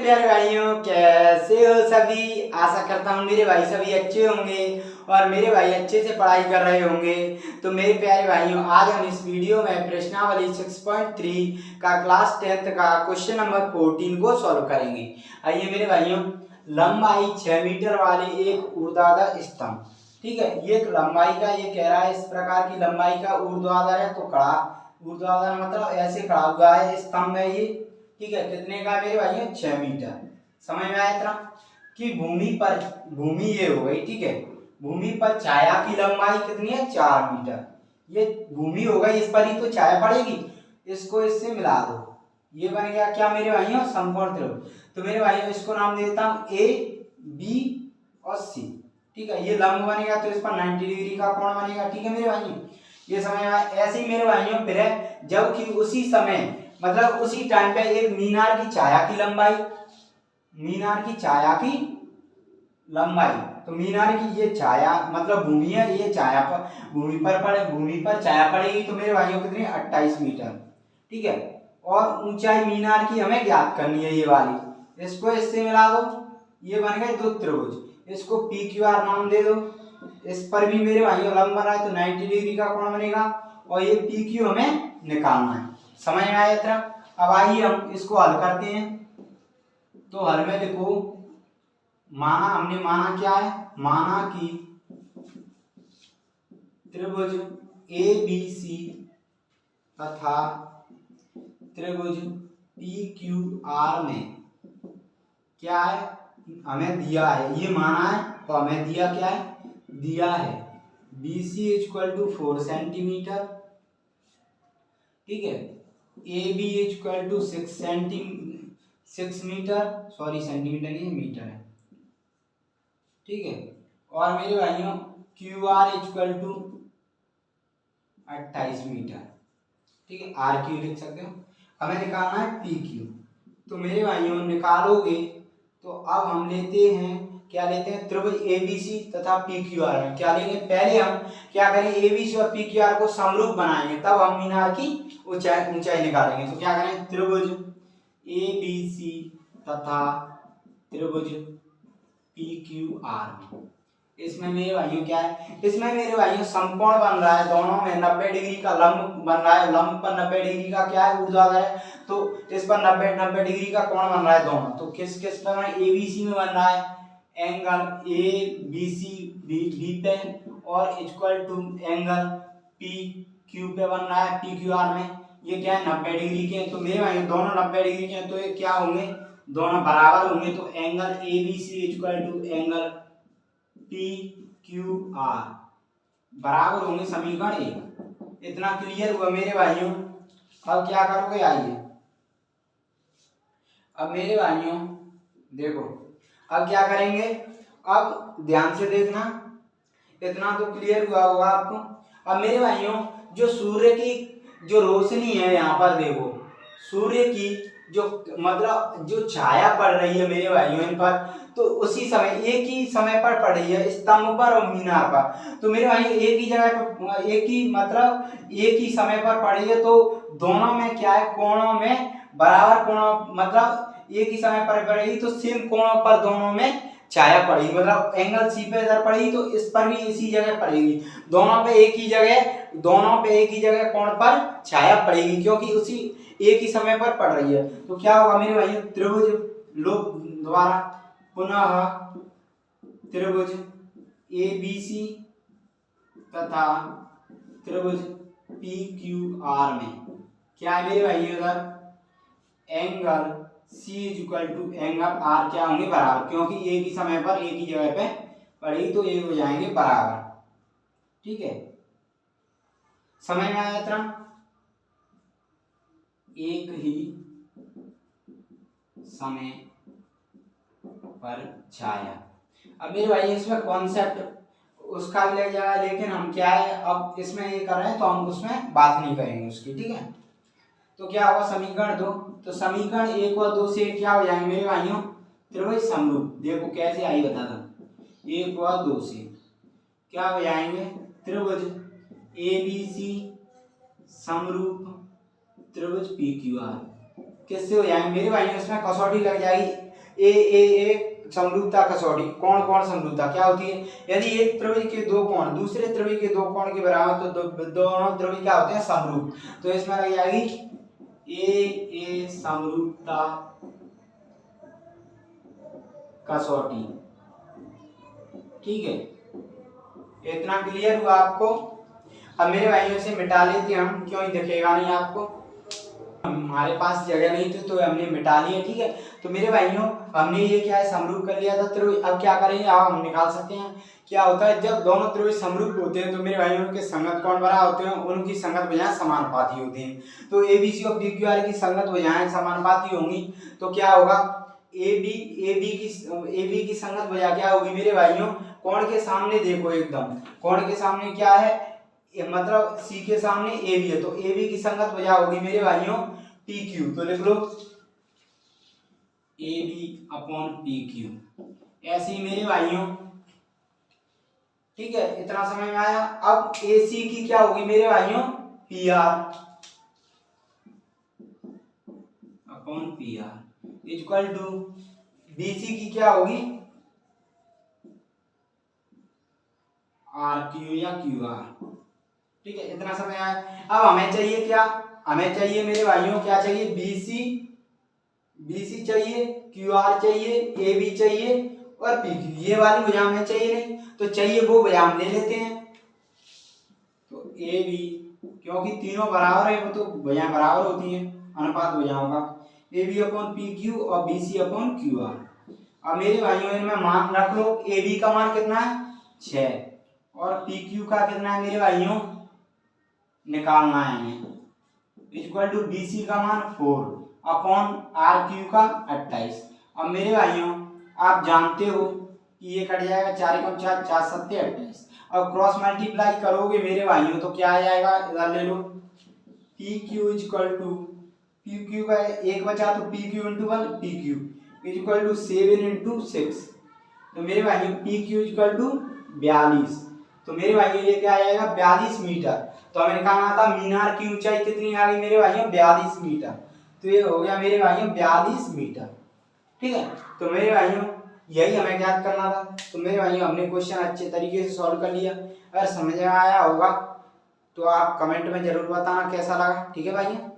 प्यारे भाइयों, कैसे हो सभी। आशा करता हूँ मेरे भाई सभी अच्छे होंगे और मेरे भाई अच्छे से पढ़ाई कर रहे होंगे। तो मेरे प्यारे भाइयों, आज हम इस वीडियो में प्रश्नावली 6.3 का क्लास 10th का क्वेश्चन नंबर 14 को सॉल्व करेंगे। आइए मेरे भाइयों, लंबाई 6 मीटर वाले एक ऊर्ध्वाधर स्तंभ, ठीक है, ये लंबाई का ये कह रहा है इस प्रकार की लंबाई का ऊर्ध्वाधर है। तो खड़ा ऊर्ध्वाधर मतलब ऐसे खड़ा हुआ है स्तंभ है ये, ठीक है। कितने का मेरे भाइयों? 6 मीटर। समझ में आया इतना कि भूमि ये हो गई, ठीक है। भूमि पर छाया की लंबाई कितनी है? 4 मीटर। ये भूमि हो गई, इस पर ही तो छाया पड़ेगी, इसको इससे मिला दो, ये बन गया क्या मेरे भाइयों? समकोण त्रिभुज। तो मेरे भाइयों इसको नाम देता हूं ए, बी और सी, ठीक है। ये लंब बनेगा तो इस पर 90 डिग्री का कोण बनेगा, ठीक है मेरे भाइयों। ये समझ में आया। ऐसे ही मेरे भाइयों फिर है, जबकि उसी समय मतलब उसी टाइम पे एक मीनार की छाया की लंबाई, मीनार की छाया की लंबाई, तो मीनार की ये छाया मतलब भूमि है, ये छाया पर भूमि पर छाया पड़ेगी तो मेरे भाइयों कितनी? 28 मीटर, ठीक है। और ऊंचाई मीनार की हमें ज्ञात करनी है, ये वाली, इसको इससे मिला दो, ये बन गए दो त्रिभुज। इसको पी क्यू आर नाम दे दो। इस पर भी मेरे भाइयों लंब बना है तो 90 डिग्री का कोण बनेगा और ये पी क्यू हमें निकालना है। समझ में आया इतना। अब आइए हम इसको हल करते हैं। तो हल में लिखो, माना हमने माना क्या है? माना कि त्रिभुज ए बी सी तथा त्रिभुज पी क्यू आर में क्या है? हमें दिया है, ये माना है तो हमें दिया क्या है? दिया है BC इक्वल टू 4 सेंटीमीटर, ठीक है। AB equal to 6 metre, sorry centimetre नहीं मीटर है, ठीक है। और मेरे भाइयों QR इक्वल टू 28 मीटर, ठीक है। RQ लिख सकते हो। हमें निकालना है PQ। तो मेरे भाइयों निकालोगे तो अब हम लेते हैं, क्या लेते हैं? त्रिभुज ABC तथा PQR में क्या लेंगे? पहले हम क्या करेंगे? ABC और PQR को समरूप बनाएंगे, तब हम मीनार की ऊंचाई निकालेंगे। तो क्या करें? त्रिभुज ABC तथा त्रिभुज PQR, इसमें मेरे भाइयों क्या है? इसमें मेरे भाइयों समकोण बन रहा है, दोनों में 90 डिग्री का लंब बन रहा है। लंब पर 90 डिग्री का क्या है? ऊर्ध्वाधर है, तो इस पर 90 डिग्री का कोण बन रहा है दोनों। तो किस किस पर? ABC में बन रहा है एंगल ABC बी पे और इक्वल टू एंगल PQ पे बन रहा है PQR में। ये क्या है? 90 डिग्री के। तो मेरे भाई दोनों 90 डिग्री के, तो ये क्या होंगे? दोनों बराबर होंगे। तो angle ABC equal to angle PQR बराबर होंगे समीकरण 1। इतना क्लियर हुआ मेरे भाइयों। अब क्या करोगे? आइए अब मेरे भाइयों देखो, अब क्या करेंगे? अब ध्यान से देखना, इतना तो क्लियर हुआ होगा आपको। अब मेरे भाइयों जो सूर्य की जो रोशनी है, यहाँ पर देखो, सूर्य की जो मतलब जो छाया पड़ रही है मेरे भाइयों इन पर, तो उसी समय एक ही समय पर पड़ रही है स्तंभ पर और मीनार पर। तो मेरे भाई एक ही जगह पर, एक ही मतलब एक ही समय पर पड़ रही है, तो दोनों में क्या है? कोणों में बराबर कोणों, मतलब एक ही समय पर पड़ेगी तो सेम कोणों पर दोनों में छाया पड़ेगी। मतलब एंगल सी पे इधर पड़ेगी तो इस पर भी इसी जगह पड़ेगी। दोनों पे एक ही जगह कोण पर छाया पड़ेगी, क्योंकि उसी एक ही समय पर पड़ रही है। तो क्या होगा मेरे भाई? त्रिभुज द्वारा पुनः त्रिभुज ABC तथा त्रिभुज PQR में क्या है मेरे भाई? उधर angle C equal to angle R क्या होंगे? बराबर, क्योंकि एक ही समय पर एक ही जगह पे पड़ेगी तो ये हो जाएंगे बराबर, ठीक है। समझ में आया इतना? एक ही समय पर छाया। अब मेरे भाई इसमें कॉन्सेप्ट उसका भी ले जाएगा, लेकिन हम क्या है अब इसमें ये कर रहे हैं तो हम उसमें बात नहीं करेंगे उसकी, ठीक है। तो क्या होगा? समीकरण 2। तो समीकरण 1 और 2 से क्या हो जाएंगे मेरे भाइयों? त्रिभुज समरूप। देखो कैसे आई बताता। 1 और 2 से क्या हो जाएंगे? त्रिभुज ABC समरूप त्रिभुज PQR। किससे हो जाएंगे मेरे भाइयों, इसमें कसौटी लग जाएगी ए समरूपता कसौटी। कौन कौन समरूपता क्या होती है? यदि एक त्रिभुज के दो कोण दूसरे त्रिभुज के दो कोण के बराबर तो दोनों त्रिभुज क्या होते हैं? समरूप। तो इसमें लग जाएगी ए समरूपता कसौटी। ठीक है, इतना क्लियर हुआ आपको? अब मेरे भाइयों से मिटा लेते हैं हम, क्यों ही दिखेगा नहीं आपको, हमारे पास जगह नहीं थी तो हमने मिटा लिया। ठीक है, तो मेरे भाइयों हमने ये क्या है समरूप कर लिया था त्रिभुज। अब क्या करेंगे, आप हम निकाल सकते हैं क्या होता है जब दोनों त्रिभुज समरूप होते हैं तो मेरे भाइयों उनके संगत कोण बराबर होते हैं, उनकी संगत भुजाएं समानुपाती होती हैं। तो एबीसी और पीक्यूआर की संगत भुजाएं समानुपाती होंगी तो क्या होगा, एबी की संगत भुजा क्या होगी मेरे भाइयों? कोण के सामने देखो, एकदम कोण के सामने क्या है, मतलब सी के सामने ए बी है, तो ए बी की संगत भुजा होगी मेरे भाइयों पी क्यू। तो लिख लो A B upon P Q. ऐसे ही मेरे भाइयों, ठीक है, इतना समझ में आया? अब ए सी की क्या होगी मेरे भाइयों? P R upon P R equal to B C की क्या होगी? आर क्यू या क्यू आर। ठीक है, इतना समय आया। अब हमें चाहिए क्या? हमें चाहिए मेरे भाइयों क्या चाहिए? बीसी चाहिए, क्यूआर चाहिए, ए बी चाहिए और पी क्यू। ये वाली भुजा हमें चाहिए नहीं, तो चाहिए वो भुजा हम ले लेते हैं। तो ए बी, क्योंकि तीनों बराबर है वो तो भुजाएं बराबर होती हैं अनुपात भुजाओं का। A B upon P Q और B C upon Q R. अब मेरे भाइयों इनमें मान रख लो, ए बी का मान कितना है? 6 और पी क्यू का कितना है मेरे भाइयों? निकालना है हमें। इक्वल टू बी सी का मान 4 अपॉन आर क्यू का 28। अब मेरे भाइयों आप जानते हो कि ये कट जाएगा, 4 कम 4 4 7 28। अब क्रॉस मल्टीप्लाई करोगे मेरे भाइयों तो क्या आ जाएगा? इधर ले लो, P Q equal to P Q का एक बचा तो P Q into 1 P Q equal to 7 into 6। तो मेरे भाइयों पी क्यू इक्वल टू 42। तो मेरे भाइयों ये क्या आ जाएगा? 42 मीटर। तो हमें निकालना था मीनार की ऊंचाई कितनी आ गई मेरे भाइयों? 42 मीटर। तो ये हो गया मेरे भाइयों 42 मीटर। ठीक है, तो मेरे भाइयों यही हमें ज्ञात करना था। तो मेरे भाइयों हमने क्वेश्चन अच्छे तरीके से सॉल्व कर लिया। अगर समझ में आया होगा तो आप कमेंट में जरूर बताना कैसा लगा। ठीक है भाइयों।